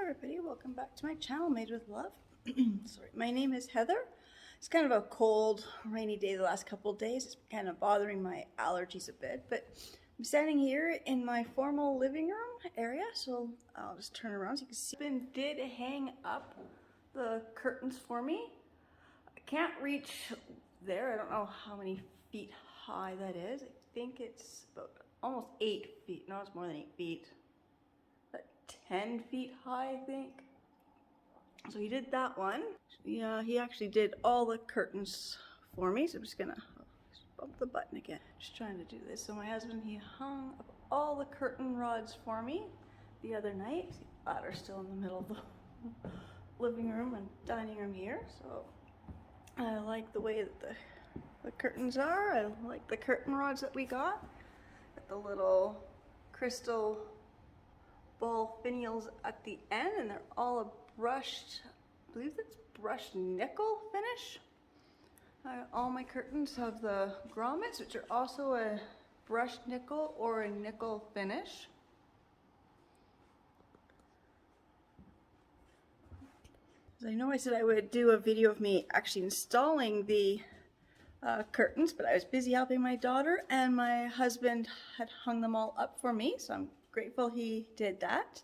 everybody, welcome back to my channel Made with Love. Sorry, my name is Heather. It's kind of a cold, rainy day the last couple of days. It's kind of bothering my allergies a bit, but I'm standing here in my formal living room area, so I'll just turn around so you can see. Ben did hang up the curtains for me. I can't reach there. I don't know how many feet high that is. I think it's about almost 8 feet. No, it's more than 8 feet. 10 feet high, I think. So he did that one. Yeah, he actually did all the curtains for me. So I'm just gonna bump the button again. Just trying to do this. So my husband, he hung up all the curtain rods for me the other night. See, the ladder's still in the middle of the living room and dining room here. So I like the way that the curtains are. I like the curtain rods that we got. Got the little crystal ball finials at the end, and they're all a brushed, I believe it's brushed nickel finish. All my curtains have the grommets, which are also a brushed nickel or a nickel finish. I know I said I would do a video of me actually installing the curtains, but I was busy helping my daughter, and my husband had hung them all up for me, so I'm grateful he did that.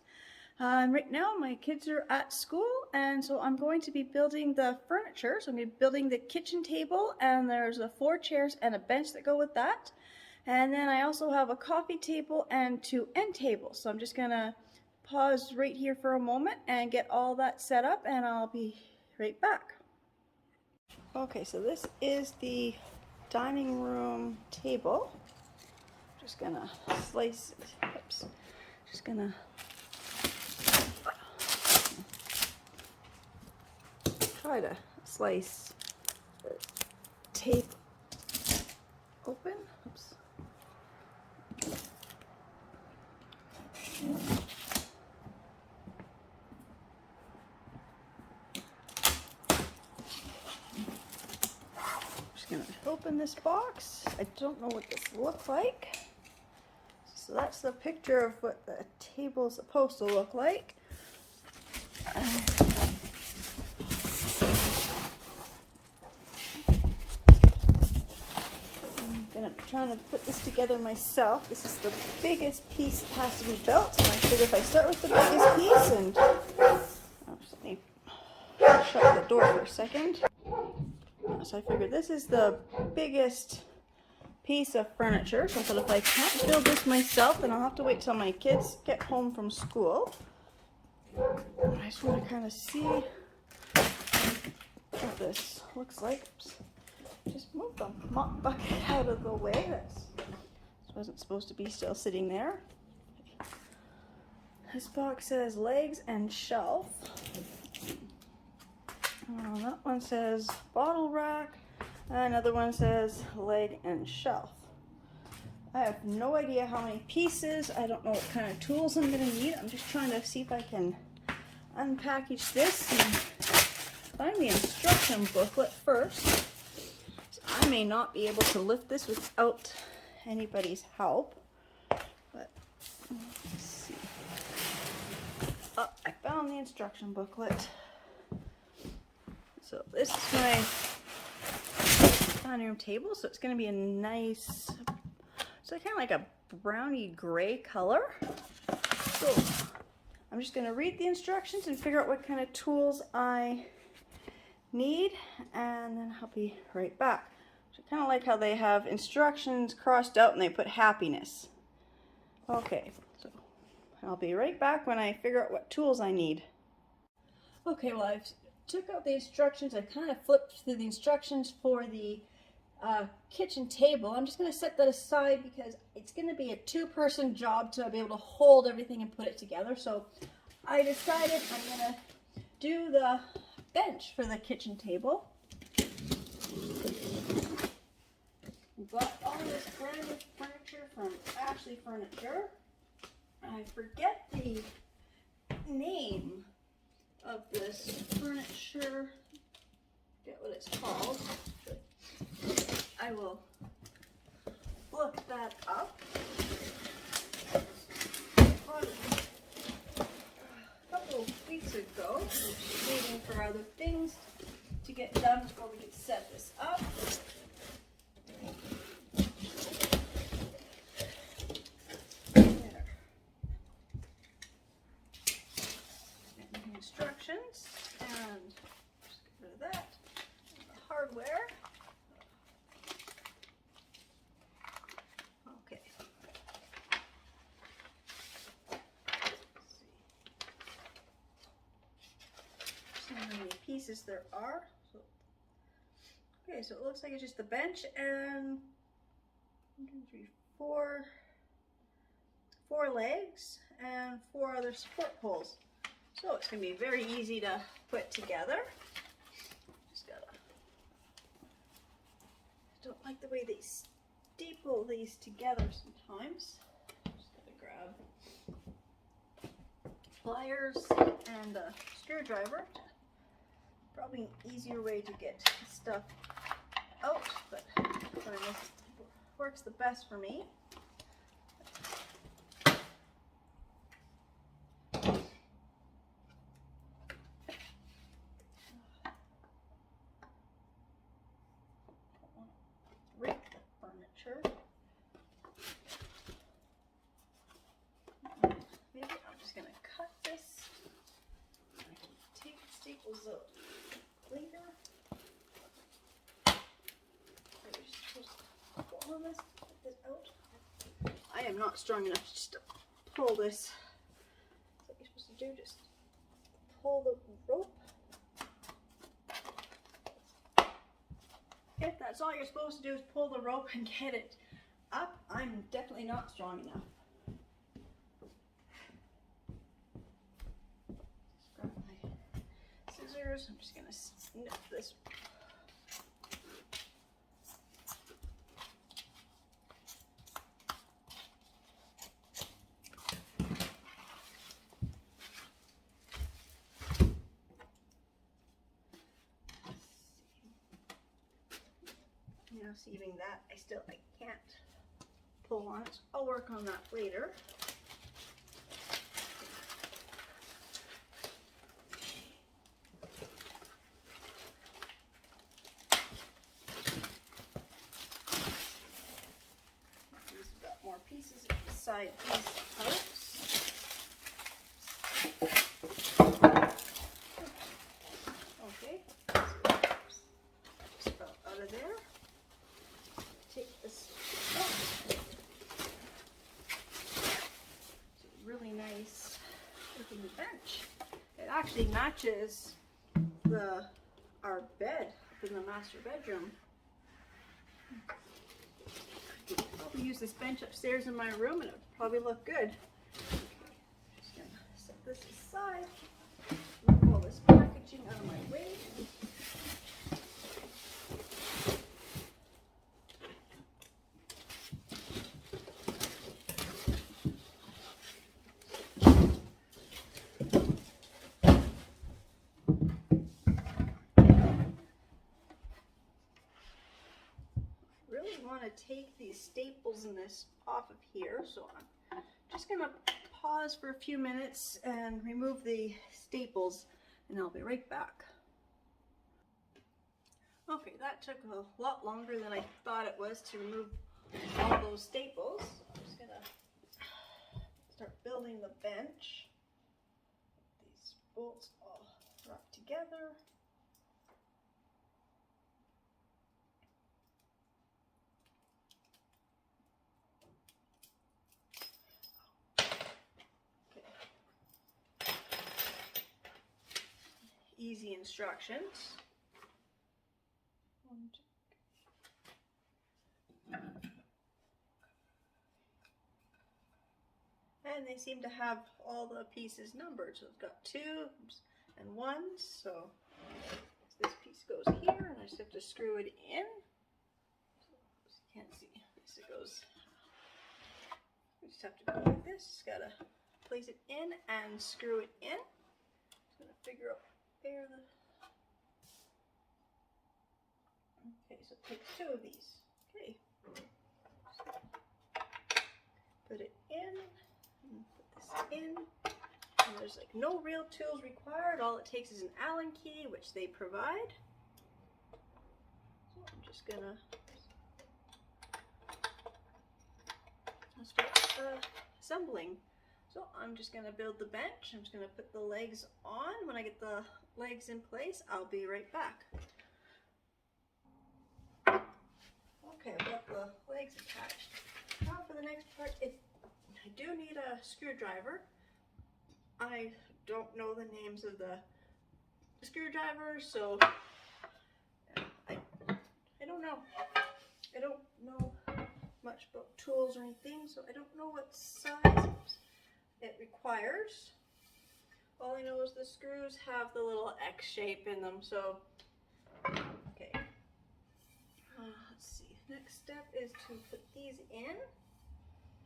Right now my kids are at school, and so I'm going to be building the furniture. So I'm going to be building the kitchen table, and there's 4 chairs and a bench that go with that. And then I also have a coffee table and 2 end tables. So I'm just going to pause right here for a moment and get all that set up, and I'll be right back. Okay, so this is the dining room table. Just gonna slice it. Oops. Just gonna try to slice the tape open. Oops. Just gonna open this box. I don't know what this looks like. So that's the picture of what the table is supposed to look like. I'm gonna try to put this together myself. This is the biggest piece that has to be built, and I figure if I start with the biggest piece, and let me shut the door for a second. So I figured this is the biggest piece of furniture, so I thought if I can't build this myself, then I'll have to wait till my kids get home from school. I just want to kind of see what this looks like. Oops. Just move the mop bucket out of the way. This wasn't supposed to be still sitting there. This box says legs and shelf. That one says bottle rack. Another one says leg and shelf. I have no idea how many pieces. I don't know what kind of tools I'm going to need. I'm just trying to see if I can unpackage this and find the instruction booklet first. So I may not be able to lift this without anybody's help. But let's see. Oh, I found the instruction booklet. So this is my dining room table, so it's going to be a nice, so kind of like a browny gray color. So I'm just going to read the instructions and figure out what kind of tools I need, and then I'll be right back. So I kind of like how they have instructions crossed out and they put happiness. Okay, so I'll be right back when I figure out what tools I need. Okay, well, I've took out the instructions. I kind of flipped through the instructions for the kitchen table. I'm just going to set that aside because it's going to be a 2-person job to be able to hold everything and put it together. So I decided I'm going to do the bench for the kitchen table. We got all this brand new furniture from Ashley Furniture. I forget the name of this furniture, get what it's called. I will look that up. A couple weeks Just waiting for other things to get done before we can set this up. There. And instructions, and just get rid of that. And the hardware. Okay. See how many pieces there are. Okay, so it looks like it's just the bench and 1, 2, 3, 4 legs and 4 other support poles. So it's going to be very easy to put together. Just gotta, I don't like the way they staple these together sometimes. Just gotta grab pliers and a screwdriver. Probably an easier way to get stuff out, but this works the best for me. Break the furniture. Maybe I'm just going to cut this. I can take the staples out later. Pull this out. I am not strong enough just to pull this. That's what you're supposed to do. Just pull the rope. If that's all you're supposed to do is pull the rope and get it up, I'm definitely not strong enough. Just grab my scissors. I'm just going to snip this. Now, seeing that, I can't pull on it. So I'll work on that later. We've got more pieces beside these parts. Okay, just about out of there. Take this off. It's a really nice looking bench. It actually matches our bed up in the master bedroom. I'll probably use this bench upstairs in my room and it would probably look good. Okay, just gonna set this aside, move all this packaging out of my way. Want to take these staples and this off of here, so I'm just going to pause for a few minutes and remove the staples, and I'll be right back. Okay, that took a lot longer than I thought it was to remove all those staples. I'm just going to start building the bench. These bolts all wrapped together. Easy instructions. And they seem to have all the pieces numbered. So it's got 2s and 1s. So this piece goes here, and I just have to screw it in. So you can't see. Yes, it goes. We just have to go like this. Just gotta place it in and screw it in. Just gonna figure out. Okay, so it takes 2 of these. Okay. Put it in, and put this in. And there's like no real tools required. All it takes is an Allen key, which they provide. So I'm just gonna start assembling. So I'm just gonna build the bench. I'm just gonna put the legs on. When I get the legs in place, I'll be right back. Okay, I've got the legs attached. Now for the next part, I do need a screwdriver. I don't know the names of the screwdrivers, so I don't know. I don't know much about tools or anything, so I don't know what size it requires. All I know is the screws have the little X shape in them, so okay. Let's see. Next step is to put these in.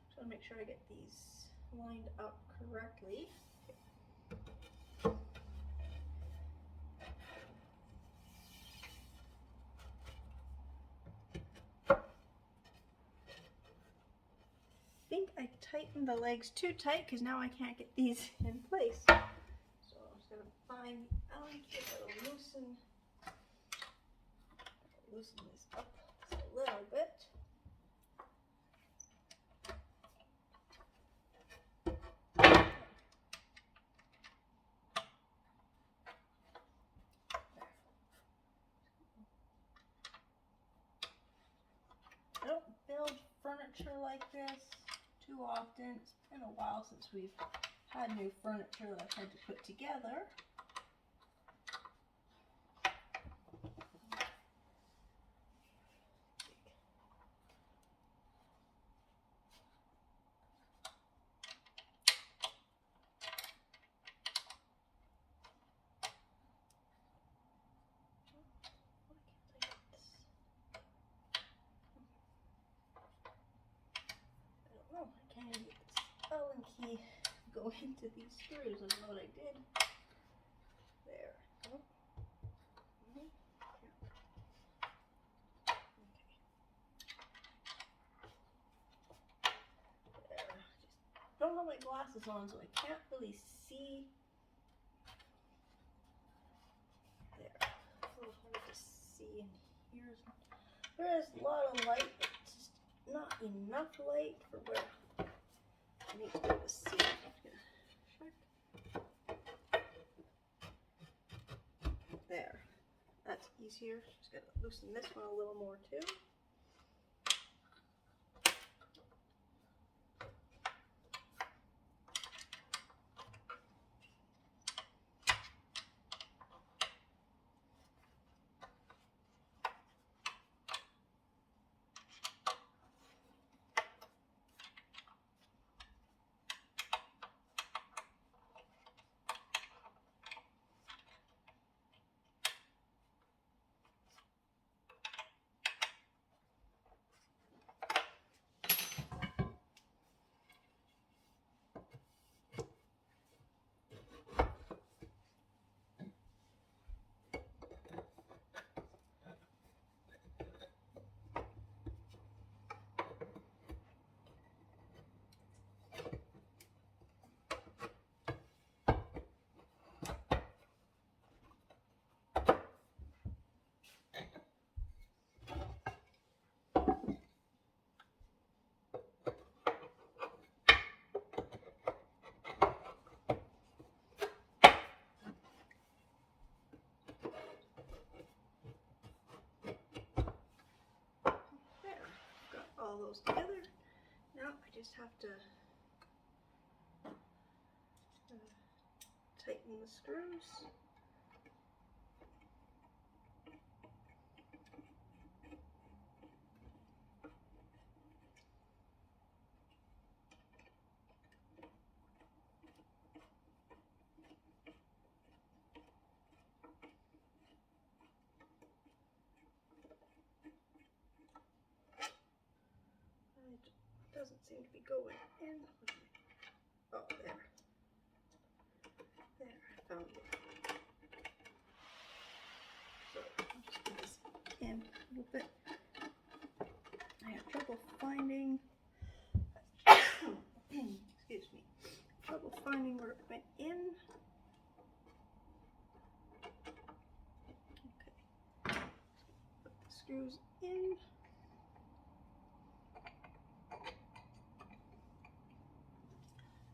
Just want to make sure I get these lined up correctly. I think I tightened the legs too tight because now I can't get these in place. So I'm just going to find the Allen key that'll loosen this up just a little bit. I don't build furniture like this too often. It's been a while since we've had new furniture that I've had to put together. I can't even get this Allen key to go into these screws. I don't know what I did. There. Oh. Okay. There. Just don't have my glasses on, so I can't really see. There. It's a little hard to see in here. There is a lot of light, but just not enough light for where I need to be able to see. I'm just gonna check. There. That's easier. Just gotta loosen this one a little more too. All those together. Now I just have to tighten the screws. It doesn't seem to be going in. Oh, there. There, I found it. So I'll just put this in a little bit. I have trouble finding, excuse me, trouble finding where it went in. screws in. I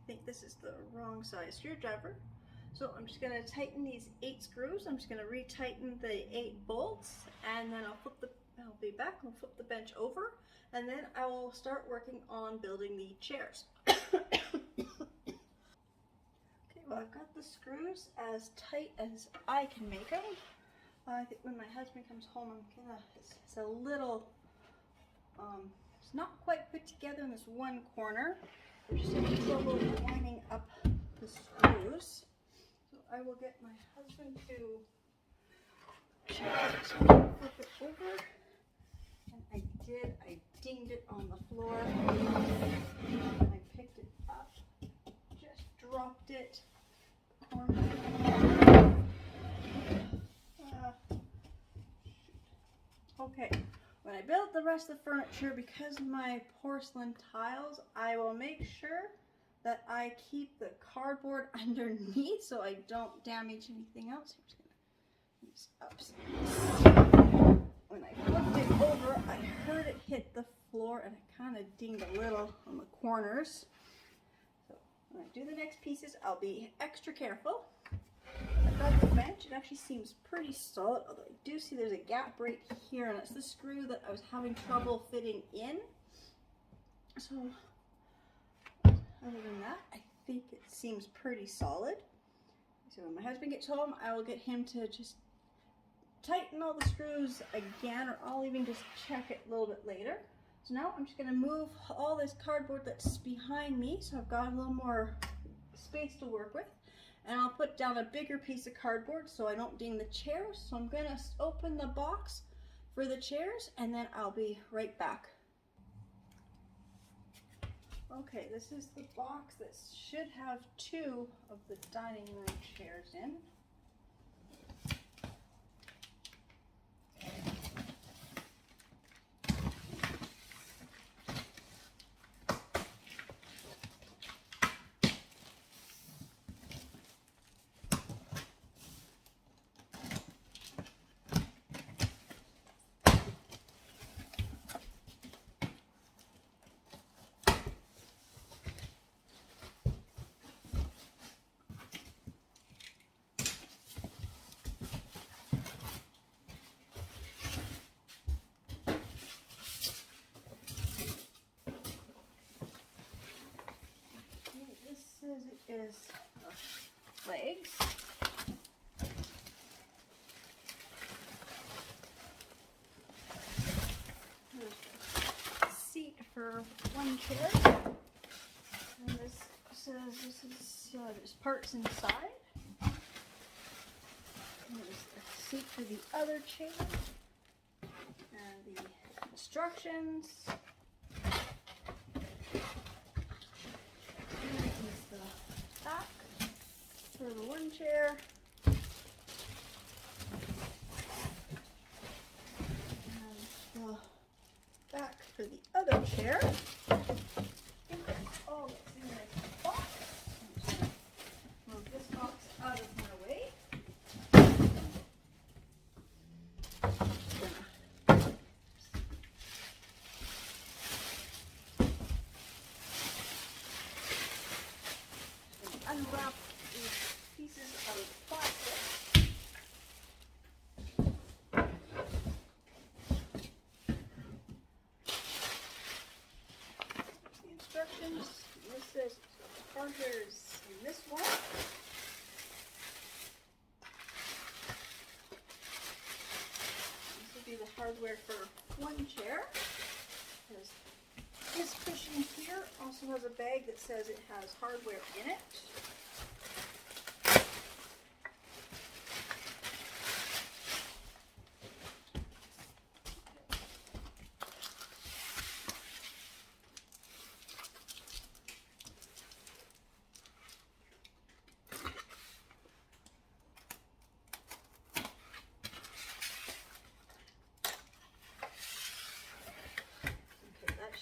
think this is the wrong size screwdriver. So I'm just going to tighten these 8 screws. I'm just going to retighten the 8 bolts, and then I'll be back, I'll flip the bench over, and then I will start working on building the chairs. Okay, well, I've got the screws as tight as I can make them. I think when my husband comes home, it's a little, it's not quite put together in this one corner. We're just having trouble lining up the screws. So I will get my husband to check it. So I'll flip it over. And I dinged it on the floor. I picked it up, just dropped it. Okay, when I build the rest of the furniture, because of my porcelain tiles, I will make sure that I keep the cardboard underneath so I don't damage anything else. I'm just gonna use upside. When I flipped it over, I heard it hit the floor and it kind of dinged a little on the corners. So when I do the next pieces, I'll be extra careful. I've got the bench. It actually seems pretty solid, although I do see there's a gap right here, and it's the screw that I was having trouble fitting in. So other than that, I think it seems pretty solid. So when my husband gets home, I will get him to just tighten all the screws again, or I'll even just check it a little bit later. So now I'm just going to move all this cardboard that's behind me, so I've got a little more space to work with. And I'll put down a bigger piece of cardboard so I don't ding the chairs. So I'm going to open the box for the chairs, and then I'll be right back. Okay, this is the box that should have 2 of the dining room chairs in. It is legs. There's a seat for one chair, and this says there's parts inside. And there's a seat for the other chair, and the instructions. Back for the one chair, and the back for the other chair. I think that's all that's in this box. I'm just going to move this box out of my way. Unwrap these pieces of plastic. The instructions. This says the hardware is in this one. This would be the hardware for one chair. This cushion here also has a bag that says it has hardware in it.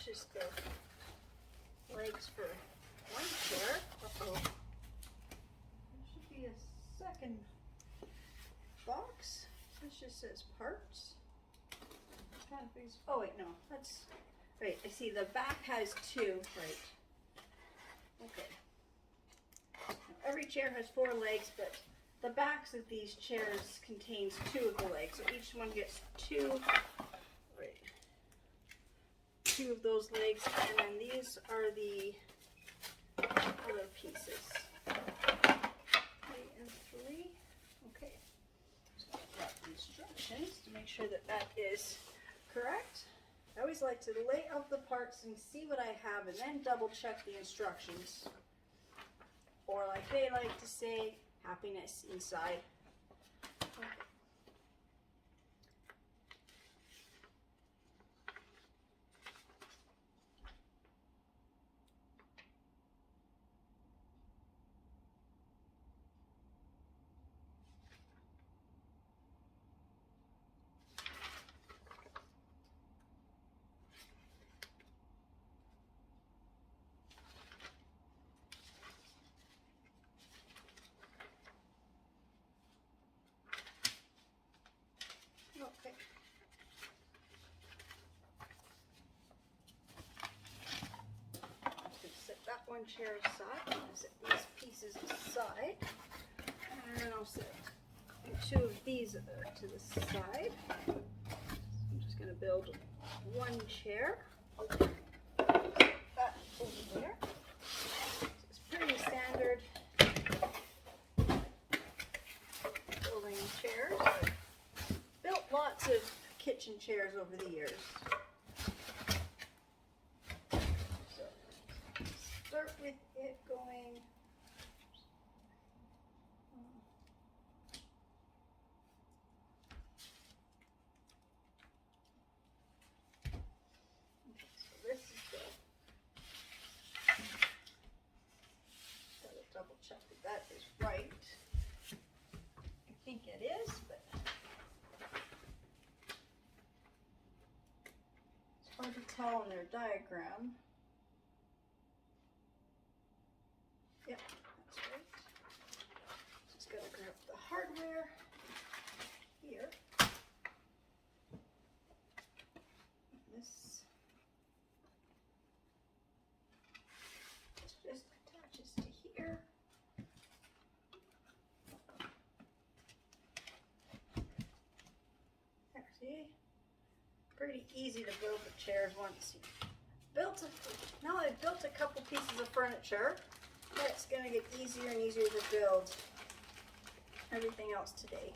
Just the legs for one chair. Uh-oh. There should be a second box. This just says parts. Oh wait, no, that's right. I see the back has two. Right. Okay. Every chair has 4 legs, but the backs of these chairs contains 2 of the legs, so each one gets 2. Right. 2 of those legs, and then these are the other pieces. 3 and 3. Okay. So I've got the instructions to make sure that that is correct. I always like to lay out the parts and see what I have and then double check the instructions. Or like they like to say, happiness inside. Okay. Okay. I'm just going to set that one chair aside. I'm going to set these pieces aside. And then I'll set 2 of these to the side. I'm just going to build one chair. That over there. It's pretty standard building chairs. I've built lots of kitchen chairs over the years. So start with it going. This is gotta double check that that is right. I think it is, but it's hard to tell in their diagram. Yep, that's right. Just gotta grab the hardware here. This just attaches to here. There, see? Pretty easy to build the chairs once you now I've built a couple pieces of furniture. It's going to get easier and easier to build everything else today.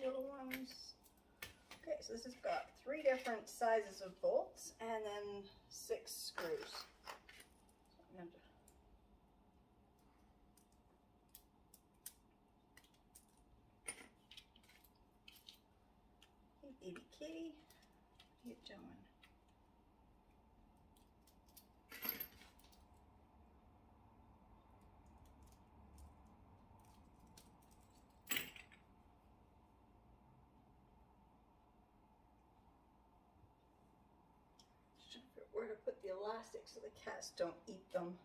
Little ones. Okay, so this has got 3 different sizes of bolts and then 6 screws. So I'm going to baby kitty, what are you doing? Where to put the elastic so the cats don't eat them.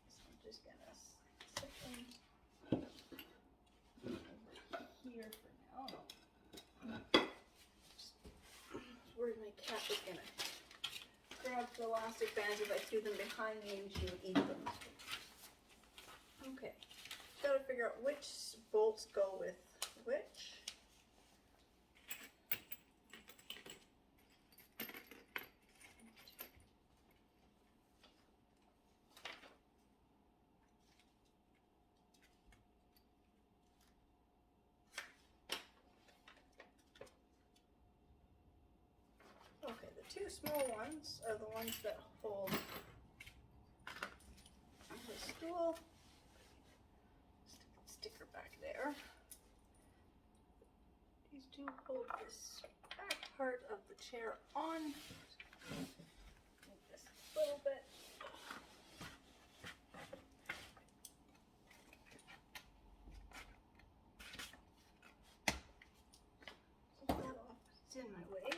So I'm just gonna set them over here for now. Where's my cat is gonna grab the elastic bands if I threw them behind me and she would eat them. Okay, gotta figure out which bolts go with which. Okay, the 2 small ones are the ones that hold the stool. Stick the sticker back there. These 2 hold this back part of the chair on. Move this a little bit. in my way.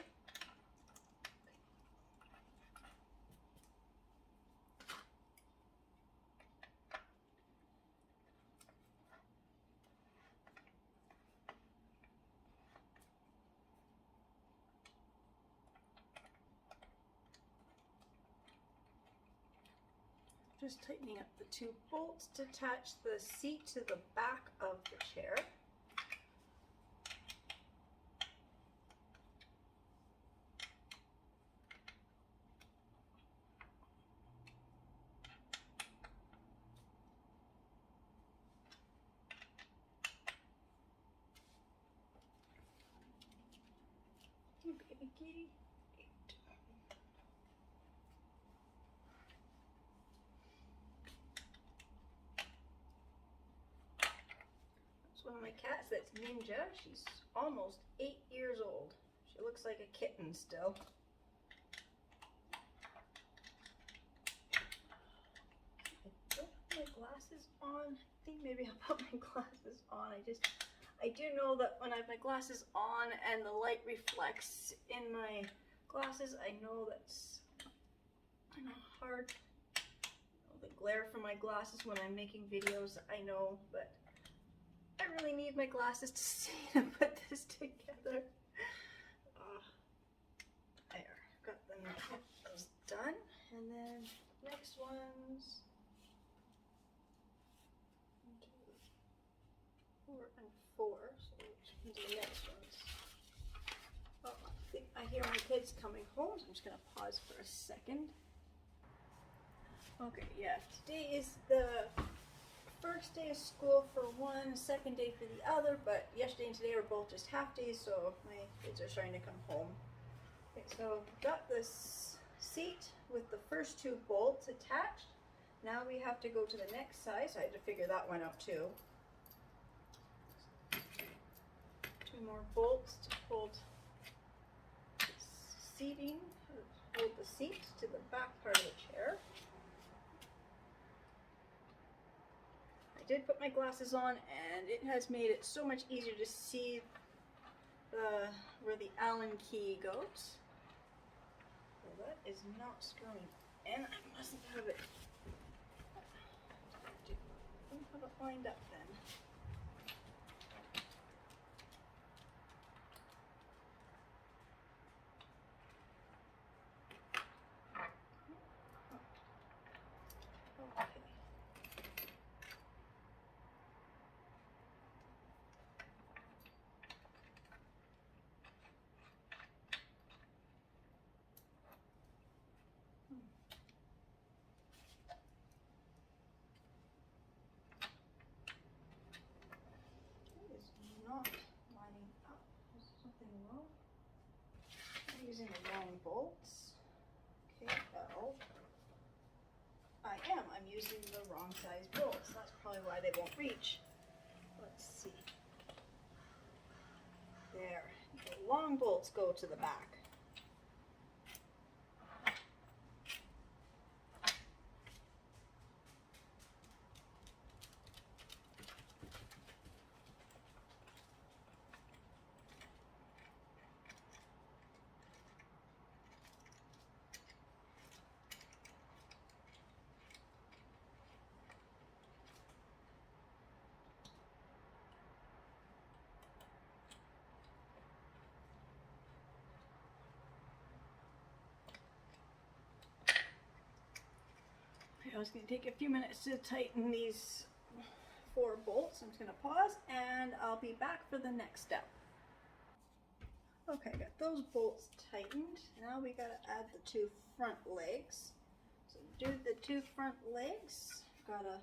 Just tightening up the two bolts to attach the seat to the back of the chair. Okay, kitty. One of my cats, that's Ninja. She's almost 8 years old. She looks like a kitten still. I don't have my glasses on. I think maybe I'll put my glasses on. I do know that when I have my glasses on and the light reflects in my glasses, I know that's kind of hard. The glare from my glasses when I'm making videos, I know, but I really need my glasses to see and put this together. There, got those done. And then next ones, 1, 2, 4, and 4. So which ones are the next ones? Oh, I think I hear my kids coming home, so I'm just gonna pause for a second. Okay, yeah, today is the first day of school for one, second day for the other, but yesterday and today were both just half days, so my kids are starting to come home. Okay, so got this seat with the first 2 bolts attached. Now we have to go to the next side, so I had to figure that one out too. 2 more bolts to hold the seating, hold the seat to the back part of the chair. I did put my glasses on, and it has made it so much easier to see where the Allen key goes. Well, that is not screwing, and I mustn't have it. I don't have it lined up then. Okay. Not lining up. There's something wrong. I'm using the wrong bolts. Okay, well, I'm using the wrong size bolts. That's probably why they won't reach. Let's see. There. The long bolts go to the back. I was going to take a few minutes to tighten these 4 bolts. I'm just going to pause and I'll be back for the next step. Okay, I got those bolts tightened. Now we got to add the 2 front legs. So do the 2 front legs. Got to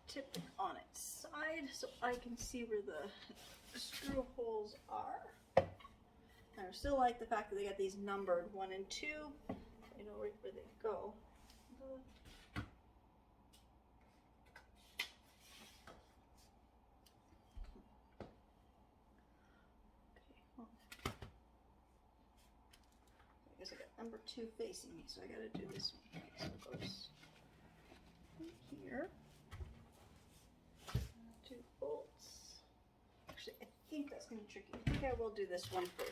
tip it on its side so I can see where the screw holes are. And I still like the fact that they got these numbered 1 and 2. I know where they go. I guess I got number 2 facing me, so I gotta do this one. So it goes here. 2 bolts. Actually, I think that's gonna be tricky. think I will do this one first.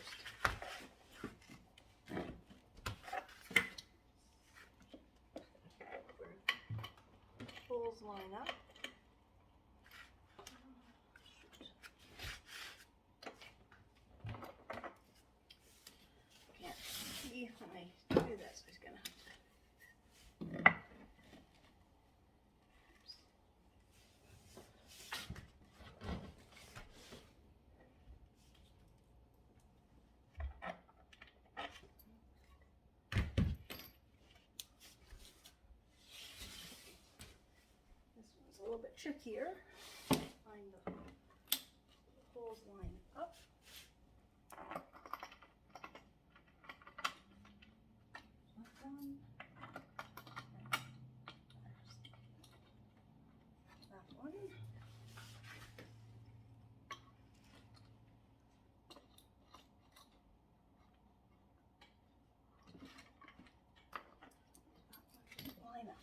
Holes line up. Can't see when I do this. I'm just gonna have to. A little bit trickier. Find the holes line up. That one. That one. Line up.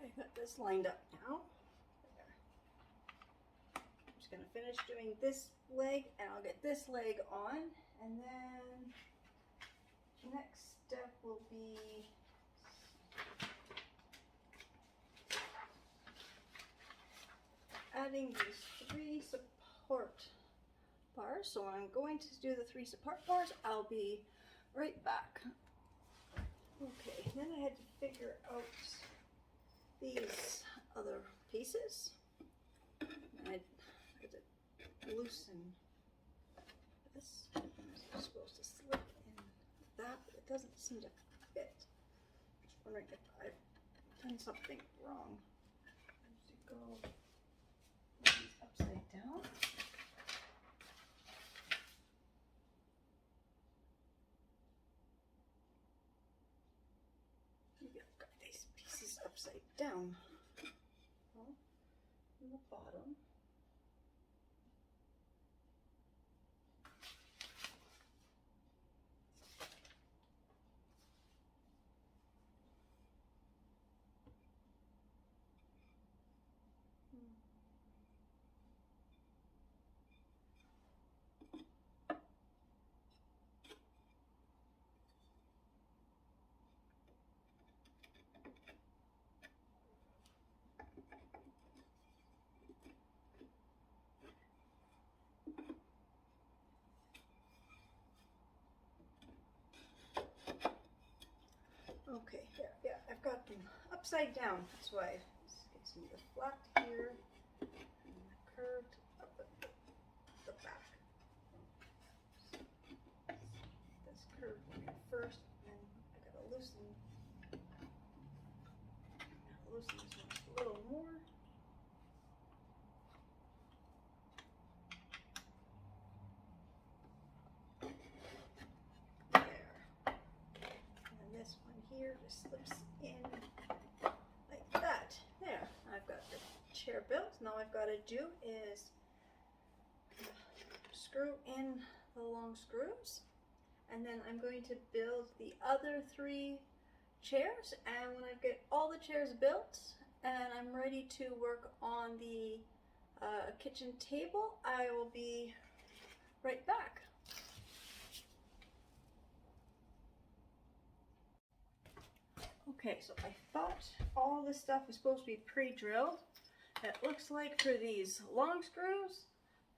I got this lined up now. I'm just going to finish doing this leg and I'll get this leg on, and then the next step will be adding these 3 support bars. So when I'm going to do the 3 support bars, I'll be right back. Okay, then I had to figure out these other pieces. I had to loosen this. It's supposed to slip in that, but it doesn't seem to fit. I'm just wondering if I've done something wrong. I have to go these upside down. Maybe I've got these pieces upside down. Well, in the bottom. Okay, yeah, I've got them upside down. That's why this gets me the flat here and the curved up at the back. This curved one first, and then I gotta loosen this one a little more. Here just slips in like that. There, I've got the chair built. Now all I've got to do is screw in the long screws, and then I'm going to build the other 3 chairs, and when I get all the chairs built and I'm ready to work on the kitchen table, I will be right back. Okay, so I thought all this stuff was supposed to be pre-drilled, It looks like for these long screws,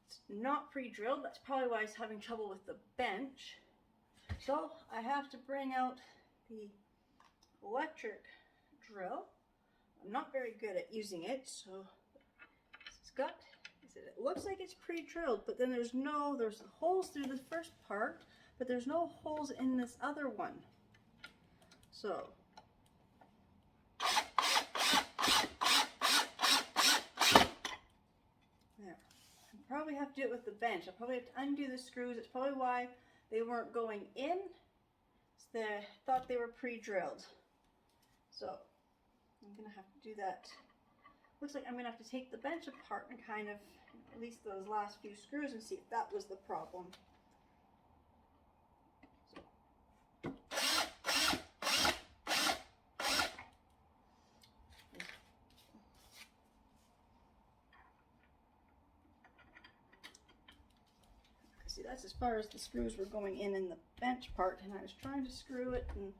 it's not pre-drilled. That's probably why it's having trouble with the bench. So I have to bring out the electric drill. I'm not very good at using it, so it looks like it's pre-drilled, but then there's holes through the first part, but there's no holes in this other one. So there. I probably have to do it with the bench. I'll probably have to undo the screws. It's probably why they weren't going in. So they thought they were pre-drilled. So I'm gonna have to do that. Looks like I'm gonna have to take the bench apart and kind of release those last few screws and see if that was the problem. See, that's as far as the screws were going in the bench part, and I was trying to screw it and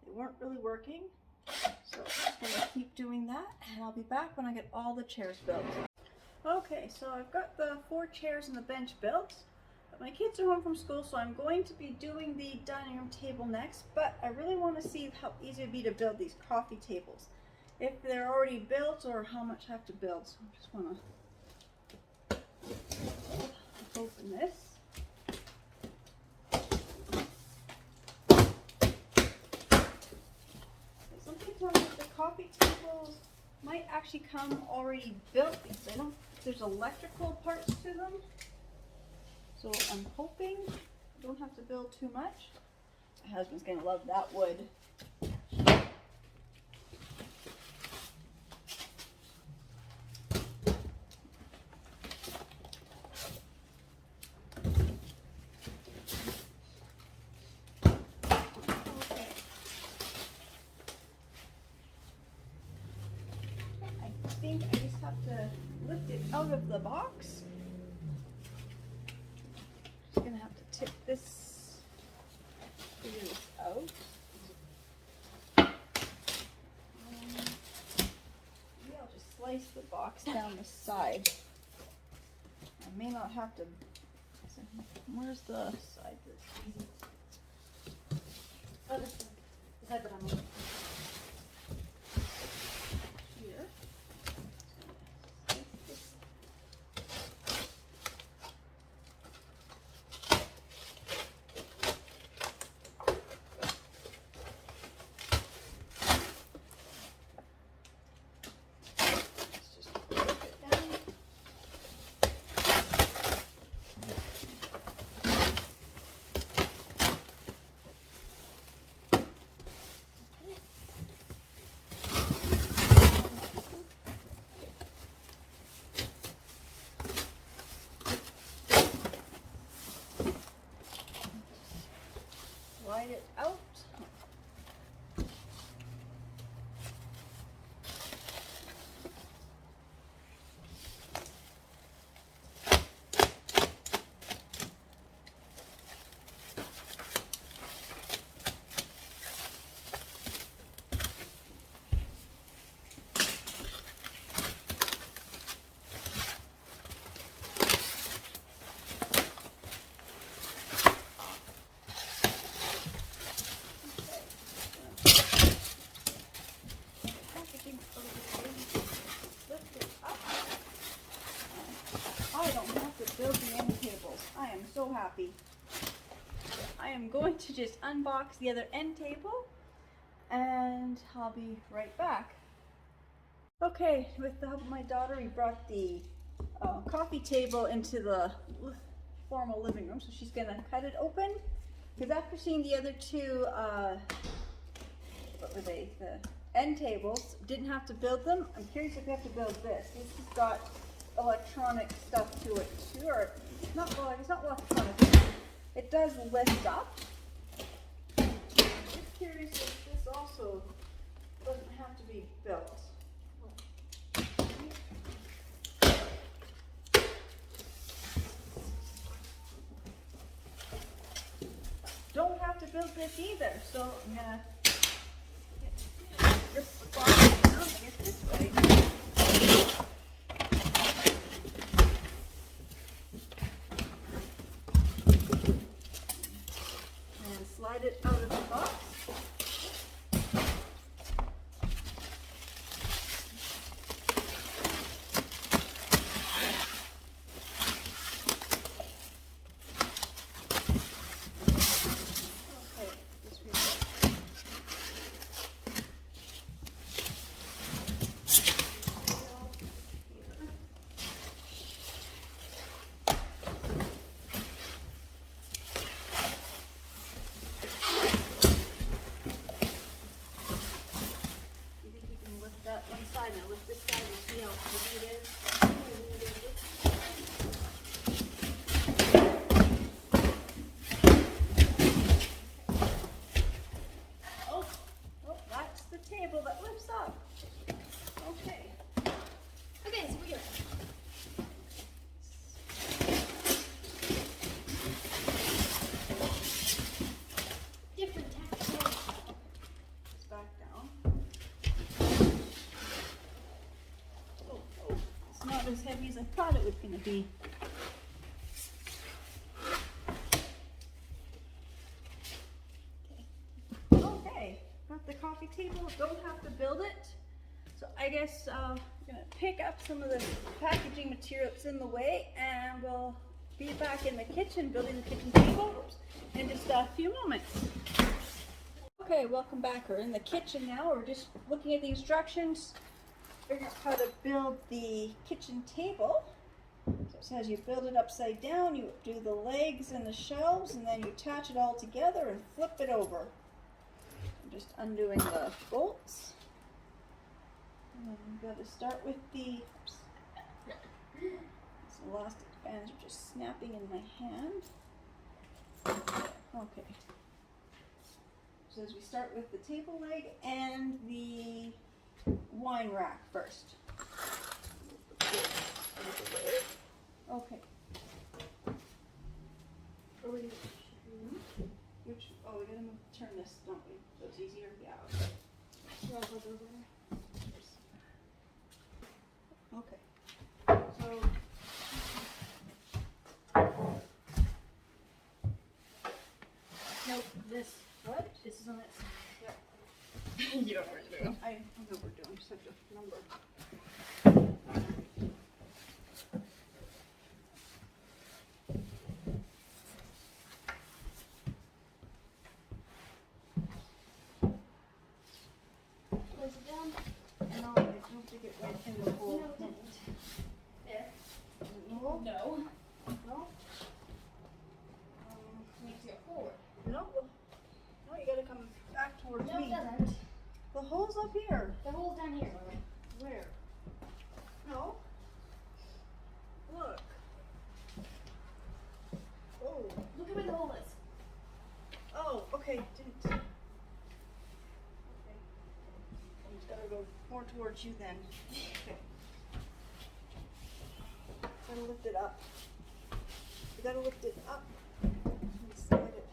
they weren't really working. So I'm just gonna keep doing that, and I'll be back when I get all the chairs built. Okay, so I've got the 4 chairs and the bench built. But my kids are home from school, so I'm going to be doing the dining room table next, but I really want to see how easy it would be to build these coffee tables. If they're already built or how much I have to build. So I just want to open this. Something tells me the coffee tables might actually come already built because I don't. There's electrical parts to them, so I'm hoping I don't have to build too much. My husband's gonna love that wood. I think I just have to lift it out of the box. Just gonna have to tip this, figure this out. Maybe I'll just slice the box down the side. I may not have to. Where's the side that's easy? Oh, this is the side that I'm on. Slide it out. Build the end tables. I am so happy. I am going to just unbox the other end table and I'll be right back. Okay, with the help of my daughter, we brought the coffee table into the formal living room, so she's gonna cut it open because after seeing the other two, what were they? The end tables, didn't have to build them. I'm curious if we have to build this. This has got electronic stuff to it too, or not, well, it's not electronic. It does lift up. I'm just curious if this also doesn't have to be built. Don't have to build this either, so I'm gonna get this spot down, I guess this way. as I thought it was going to be. Okay, got the coffee table. Don't have to build it. So I guess I'm going to pick up some of the packaging material that's in the way, and we'll be back in the kitchen building the kitchen table in just a few moments. Okay, welcome back. We're in the kitchen now. We're just looking at the instructions, figuring out how to build the kitchen table. So it says you build it upside down, you do the legs and the shelves, and then you attach it all together and flip it over. I'm just undoing the bolts. And I'm going to start with the this elastic bands are just snapping in my hand. Okay. So as we start with the table leg and the wine rack first. Okay. Oh, we gotta turn this, don't we? So it's easier? Yeah. Okay. So nope, this. what? This is on that side. Yep. You know what we're doing. I know what we're doing. Such a number. Close it down. No, I don't think it went in the hole. No, it didn't. There. In the hole? No. No? Needs to go forward. No. No, you gotta come back towards No, me. it doesn't. The hole's up here. The hole's down here. Where? No. Look. Oh. Look at where the hole is. Oh, okay. Didn't. Okay. I just gotta go more towards you then. Okay. Gotta lift it up. You gotta lift it up and slide it.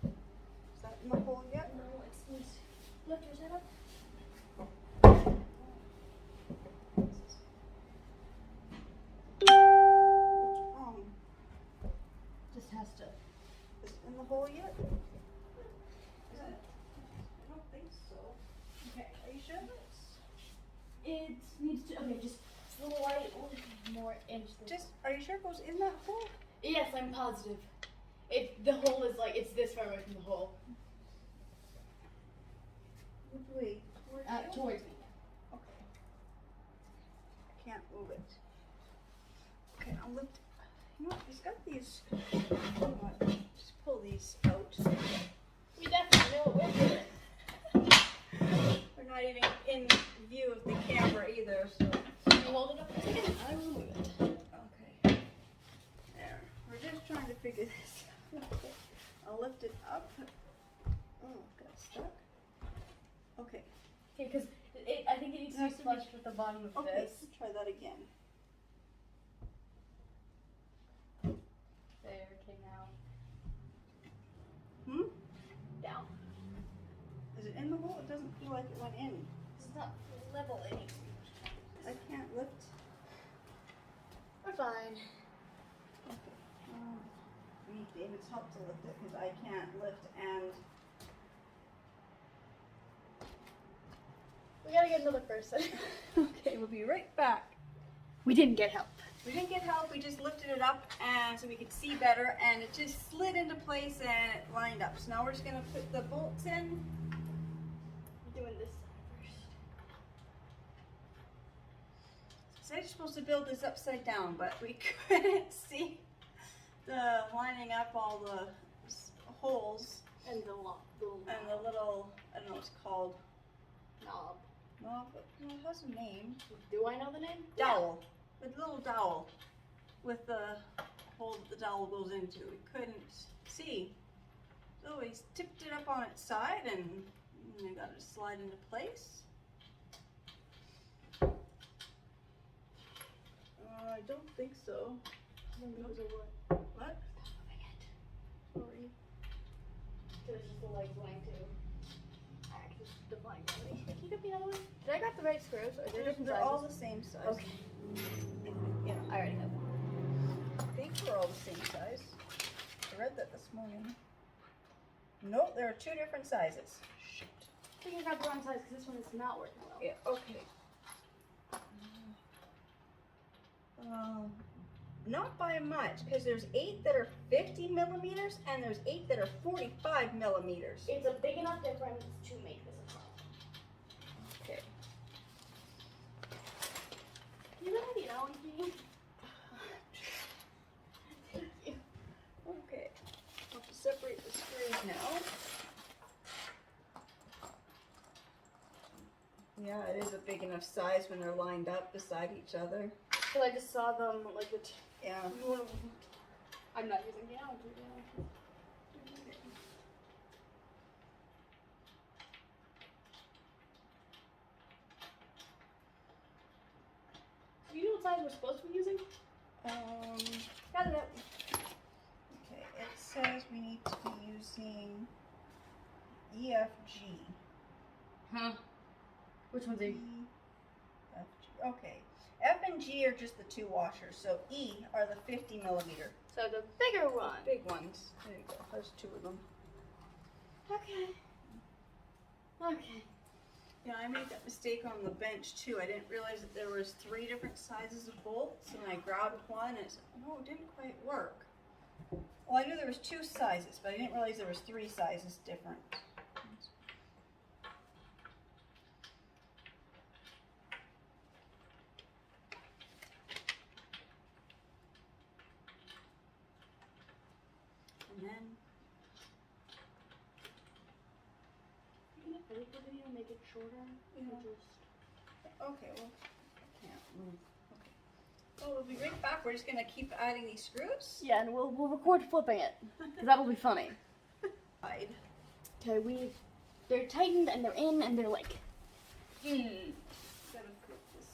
Is that in the hole yet? No, it's loose. Lift your head up. Um, Just has to. is it in the hole yet? Is it? I don't think so. Okay. Are you sure? It needs to. Okay, just a little light, a little more inch. Just, are you sure it goes in that hole? Yes, I'm positive. The hole is like, it's this far away from the hole. Which way? Towards you? Towards me. Okay. I can't move it. Okay, I'll lift it. You know what? It's got these. You know what? Just pull these out. We definitely know what we're doing. They're not even in view of the camera either, so. Can you hold it up a second? I will move it. Okay. There. We're just trying to figure this out. Okay. I'll lift it up. Oh, got stuck. Okay. Okay, because I think it needs to be flush with the bottom of Okay, this. try that again. There, okay, now. Hmm? Down. Is it in the hole? It doesn't feel like it went in. It's not level any. I can't lift. We're fine. Okay. We need David's help to lift it because I can't lift and. We gotta get another person. Okay, we'll be right back. We didn't get help. We didn't get help, we just lifted it up and so we could see better, and it just slid into place and it lined up. So now we're just gonna put the bolts in. We're doing this side first. So I was supposed to build this upside down, but we couldn't see the lining up all the holes And the little and the little, I don't know what it's called. knob. No, but it has a name. Do I know the name? Dowel. The little dowel with the hole that the dowel goes into. We couldn't see. So we tipped it up on its side and we got it to slide into place. I don't think so. What? What? Sorry. It was just the legs going to act as the blind belly. Can you get me another one? Did I got the right screws or they're different They're all sizes? the same size. Okay. Yeah. I already have one. I think we're all the same size. I read that this morning. Nope, there are two different sizes. Shit. I think I got the wrong size because this one is not working well. Yeah, okay. Not by much, because there's 8 that are 50 millimeters and there's 8 that are 45 millimeters. It's a big enough difference to make this a problem. Okay. You know the Allen key? Thank you. Okay. I'll have to separate the screws now. Yeah, it is a big enough size when they're lined up beside each other. So I just saw them like the. Yeah. I'm not using the Allen key. Do you know what size we're supposed to be using? Got it up. Okay, it says we need to be using EFG. Huh? Which one's E? EFG. Okay. F and G are just the 2 washers, so E are the 50 millimeter. So the bigger one. Big ones. There you go. There's 2 of them. Okay. Okay. Yeah, I made that mistake on the bench too. I didn't realize that there was 3 different sizes of bolts, and I grabbed one and it's no, it didn't quite work. Well, I knew there was 2 sizes, but I didn't realize there was 3 sizes different. And then Edit the video, make it shorter. Yeah. Just... okay, well, I can't move. Okay. Oh, we'll be right back. We're just gonna keep adding these screws. Yeah, and we'll record flipping it, because that'll be funny. Hide. Okay, they're tightened and they're in and they're like, Gotta put this.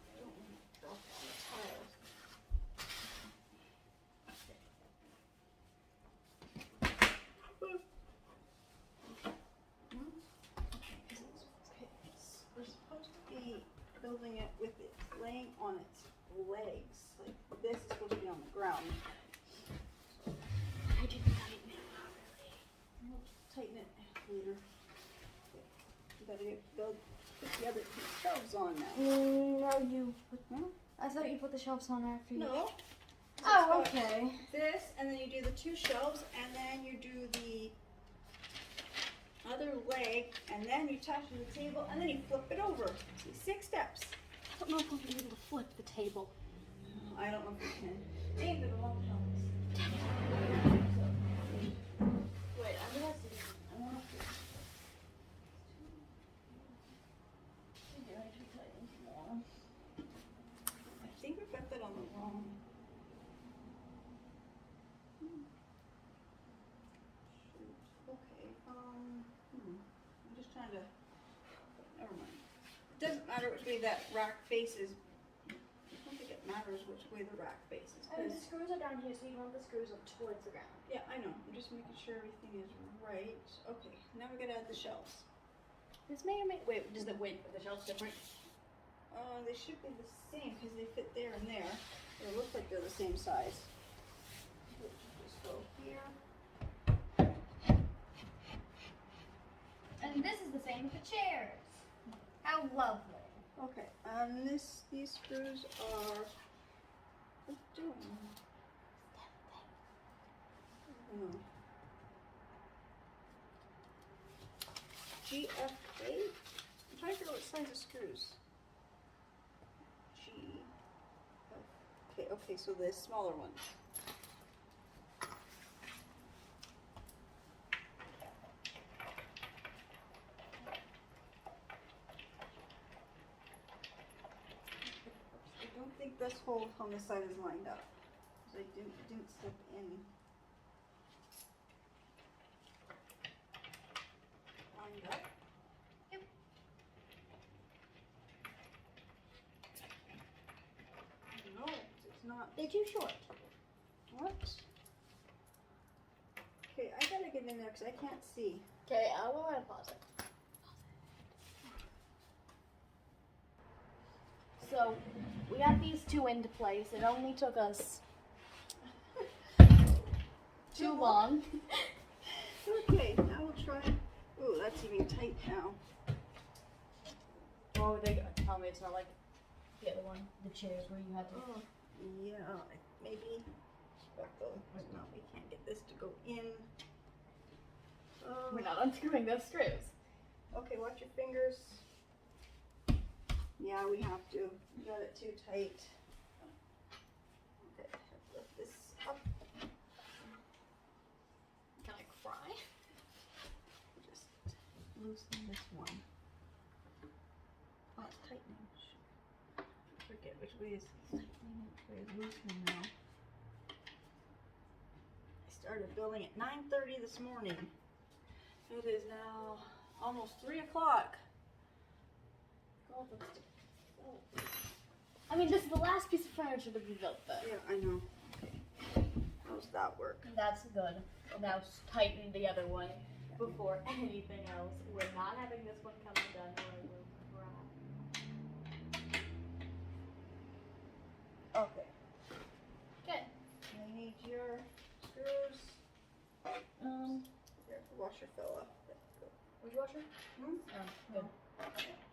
I don't want to drop all the tiles. Okay, we're supposed to be building it with it laying on its legs. Like this is supposed to be on the ground. I didn't tighten it properly. We'll tighten it later. You gotta put the other 2 shelves on now. No, you put Huh? I thought you put the shelves on after you. No. Oh, It's got okay. This, and then you do the 2 shelves, and then you do the other leg, and then you attach it to the table, and then you flip it over. See, 6 steps. I don't know if we'll be able to flip the table. I don't know if you can. David won't help us. Wait, I'm gonna see. I want to. Maybe I should tighten more. I think we've got that on the wrong. Shoot. Okay. I'm just trying to. Never mind. It doesn't matter which way that rack faces. I don't think it matters which way the rack faces. And the 'Cause- screws are down here, so you want the screws up towards the ground. yeah, I know. I'm just making sure everything is right. Okay. Now we gotta add the shelves. This may or may wait. Does the the shelves different? They should be the same because they fit there and there. They look like they're the same size. Which just go here. And this is the same with the chairs. How lovely. Okay, these screws are. What's it doing? Oh. GFA? I'm trying to figure out what size of screws. Okay, so the smaller ones. I don't think this hole on this side is lined up. So I didn't slip in. Lined up. Yep. No, it's not. They're too short. What? Okay, I gotta get in there because I can't see. Okay, I'll go ahead and pause it. So we got these two into place. It only took us too long. Okay, now we'll try. Ooh, that's even tight now. Or would they tell me it's not like the other one, the chairs where you had to. Oh, yeah, maybe. But no, we can't get this to go in. We're not unscrewing those screws. Okay, watch your fingers. Yeah, we have to. We got it too tight. Okay, lift this up. Can I cry? Just loosen this one. Oh, it's tightening. Forget which way is tightening, which way is loosening now. I started building at 9:30 this morning. It is now almost 3 o'clock. God, I mean, this is the last piece of furniture to be built, though. Yeah, I know. Okay. How's that work? That's good. Now tighten the other one before anything else. We're not having this one come undone or I will cry. Okay. Good. I need your screws. Here, the washer fell off. Which washer? Hmm? Oh, good.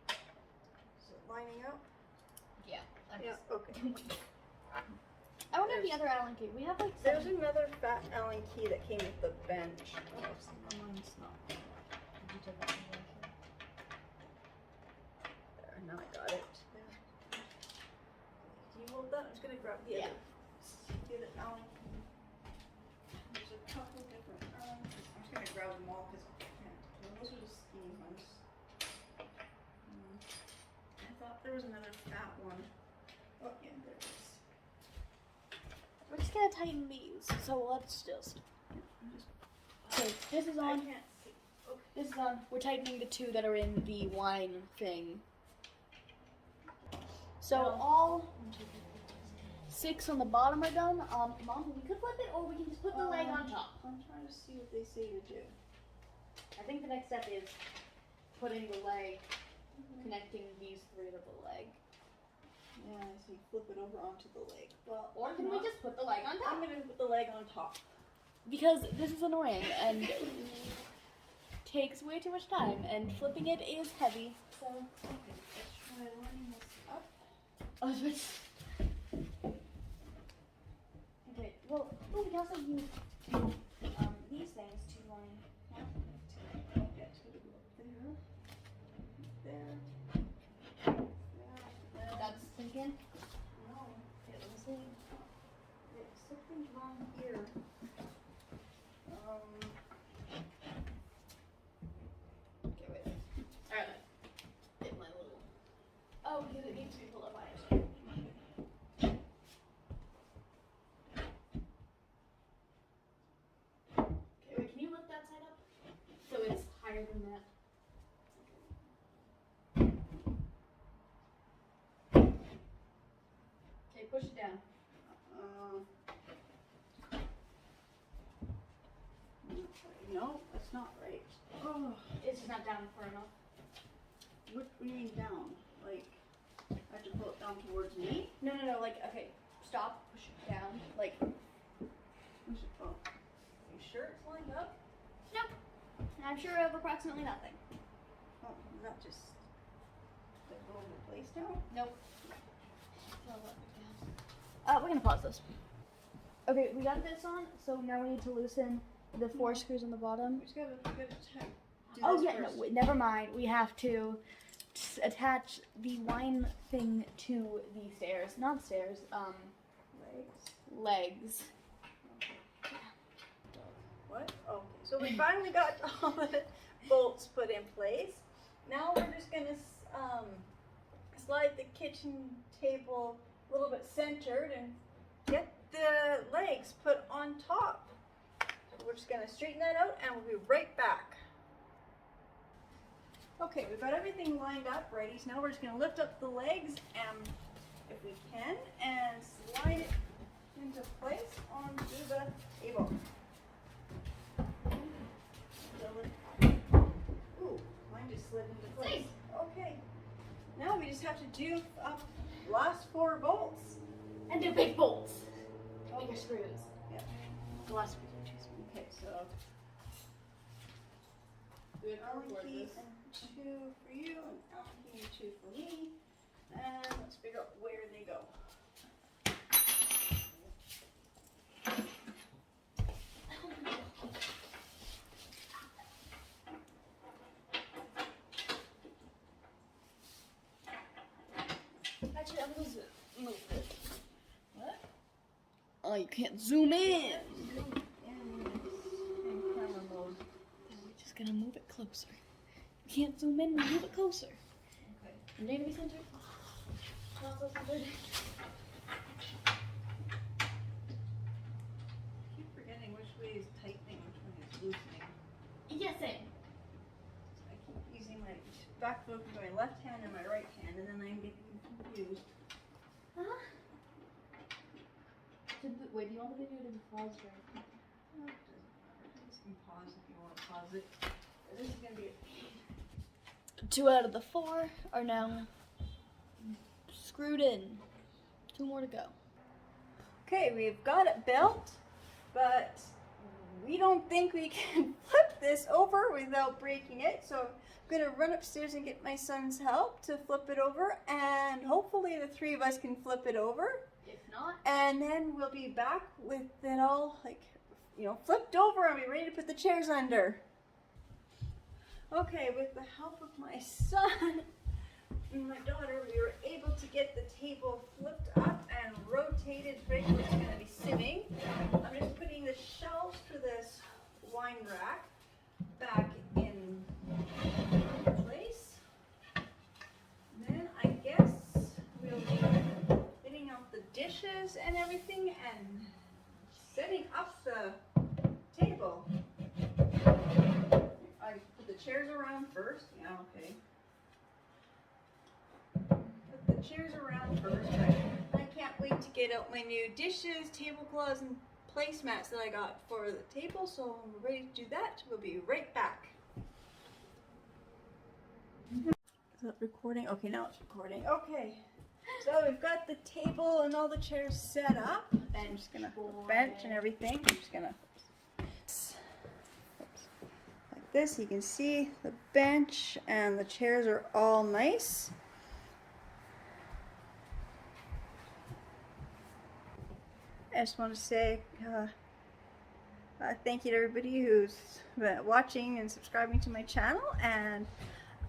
Is it lining up? Yeah. Yeah, okay. I wonder if the other Allen key. We have like There's another fat Allen key that came with the bench. Oh, mine's not. Did you take that one? There, now I got it. There. Can you hold that? I'm just gonna grab the other. The other Allen key. There's a couple different Allen keys. I'm just gonna grab them all because I can't. Those are the skinny ones. I thought there was another fat one. Oh, yeah, there it is. We're just gonna tighten these. So let's just. Okay, this is I on. can't see. Okay. This is on. We're tightening the two that are in the wine thing. So all 6 on the bottom are done. Mom, we could flip it, or we can just put the leg on top. I'm trying to see what they say to do. I think the next step is putting the leg, connecting these 3 to the leg. Yeah, I see. Flip it over onto the leg. Well, Or can we just put the leg on I'm top? gonna put the leg on top. Because this is annoying and takes way too much time, and flipping it is heavy. So. Okay, let's try lining this up. Oh, okay. Well, we can also use these things to line. Okay, so we go there, there, there. That's thinking. No, it was something wrong here. Okay, wait. Alright. Get my little. Oh, because it needs to be pulled up higher. Okay, wait, can you lift that side up? So it's higher than that. Okay, push it down. No, that's not right. Oh, It's just not down far enough. what do you mean down? Like, I have to pull it down towards me? No, like, okay, stop, push it down, like, Oh, are you sure it's lined up? nope. I'm sure of approximately nothing. Oh, not just like all over the place now? Nope. We're gonna pause this. Okay, we got this on, so now we need to loosen the 4 screws on the bottom. We just gotta do Oh this yeah, first. no, wait, never mind. We have to attach the wine thing to the stairs. Not stairs, legs. What? Okay, so we finally got all the bolts put in place. Now we're just gonna slide the kitchen table a little bit centered and get the legs put on top. So we're just gonna straighten that out and we'll be right back. Okay, we've got everything lined up, righty. So now we're just gonna lift up the legs if we can, and slide it into place onto the table. Ooh, mine just slid into place. Okay. Now we just have to do up last 4 bolts. And the big bolts. Bigger screws. Yeah. The last screws are too small. Okay, so Allen key and 2 for you, and Allen key and 2 for me. And let's figure out where they go. Actually, I'm gonna move this. What? Oh, you can't zoom in. In camera mode. We're just gonna move it closer. You can't zoom in, move it closer. Okay. And they're gonna be centered. Not so centered. I keep forgetting which way is tightening, which one is loosening. Yes, same. I keep using my back foot with my left hand and my right hand, and then I'm getting confused. Huh? Wait, do you want the video to be paused or? Oh, it doesn't matter. You can pause if you want to pause it. This is going to be a 2 out of the 4 are now screwed in. 2 more to go. Okay, we've got it built, but we don't think we can flip this over without breaking it. So I'm going to run upstairs and get my son's help to flip it over, and hopefully the 3 of us can flip it over. If not, And then we'll be back with it all, like, you know, flipped over, and be ready to put the chairs under. Okay, with the help of my son and my daughter, we were able to get the table flipped up and rotated right where it's going to be sitting. I'm just putting the shelves for this wine rack back in place. Then I guess we'll be getting out the dishes and everything and setting up the table. I put the chairs around first. Yeah, okay. Put the chairs around first. I can't wait to get out my new dishes, tablecloths, and placemats that I got for the table. So when we're ready to do that, we'll be right back. Is that recording? Okay, now it's recording. Okay. So we've got the table and all the chairs set up. I'm just gonna bench and everything. I'm just gonna like this. You can see the bench and the chairs are all nice. I just want to say thank you to everybody who's been watching and subscribing to my channel, and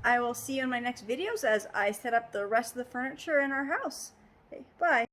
I will see you in my next videos as I set up the rest of the furniture in our house. Okay, bye.